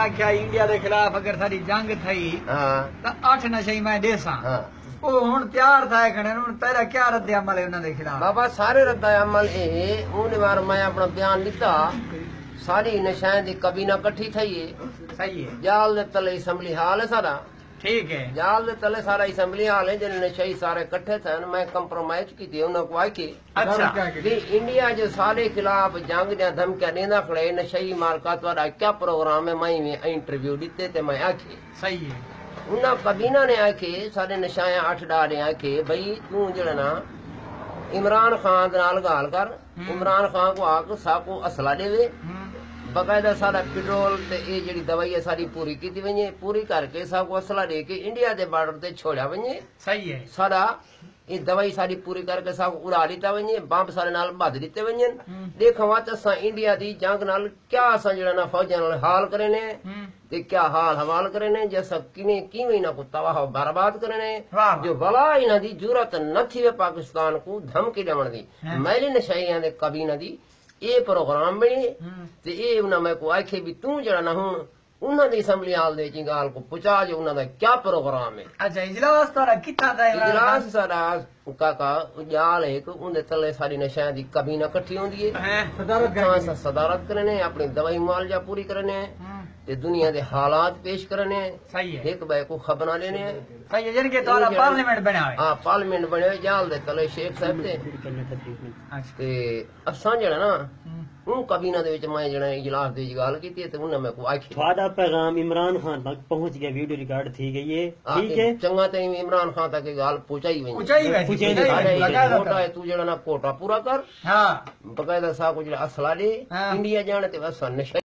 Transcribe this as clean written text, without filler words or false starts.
आख्या इंडिया के खिलाफ अगर सारी जंग थी तो 8 नशे मैं देसा हूं तैयार था खड़े तेरा क्या रद्द अमल है उन्होंने खिलाफ बाबा सारे रद्द अमल उन बार मैं अपना बयान लिता सारी नशाएं दी कबीना कट्ठी थी सही है जाल दे तले असैम्बली हाल है सारा ठीक है जाल दे तले सारा असैम्बली हाल है जिन नशे सारे कट्ठे थे मैं कंप्रोमाइज की उन्हें को आखी अच्छा इंडिया जो सारे खिलाफ जंग या धमकियां देना खड़े नशई मार्का तुम्हारा क्या प्रोग्राम है मैं इंटरव्यू दिते ते मैं आखी सही है उन्हें कबीना ने आखे सारे नशाए 8 डाले आखे भाई तू जड़ा ना इमरान खान नाल गाल कर इमरान खान को आक साको असला देवे बकायदा सारा पेट्रोल ते ये जड़ी दवाई है सारी पूरी की वजे पूरी करके साको असला दे के इंडिया के बॉर्डर ते छोड़ा वजे सही है सारा ये दवाई सारी पूरी करके साको उड़ा दिता वजे बम सारे नाल बध दिते वजे देखवा तो असा इंडिया दी जंग नाल क्या असा जड़ा ना फौजां नाल हाल करे ने ते क्या हाल हवाल करे ने जैसा किने किवें इना को तबाह बर्बाद करे ने जो भला इना दी जरूरत न थी वे पाकिस्तान को धमकी देवण दी मैली नशाइयां दे कबीना दी ये प्रोग्राम बने ते ये उन्हें मैं को आखे भी तू जड़ा ना हूं उन्होंने असैम्बली हाल दे गाल को पुचा जो उन्होंने क्या प्रोग्राम है अच्छा इजलास तारा कितना था इजलास सारा काका जाल है कि उनके तले सारी नशाएं दी कबीना इकट्ठी होंदी है सदारत करने अपनी दवाई मुआवजा पूरी करने ते दुनिया के हालात पेश करने सही है एक बार को खबर लेने सही है जिनके द्वारा पार्लियामेंट बना है हां पार्लियामेंट बने जाल दे तले शेख साहब ते असा जड़ा ना उन कबीना दे विच मैं जड़ा इजलास दी गल कीती ते उन्हें मैं को आखी थोड़ा पैगाम इमरान खान तक पहुंच गया वीडियो रिकॉर्ड थी गई है ठीक है चंगा ते इमरान खान तक गल पहुंचाई वई तू जड़ा ना कोटा पूरा कर हां बकायदा सा को जड़ा असला दे इंडिया जाने ते बस नशा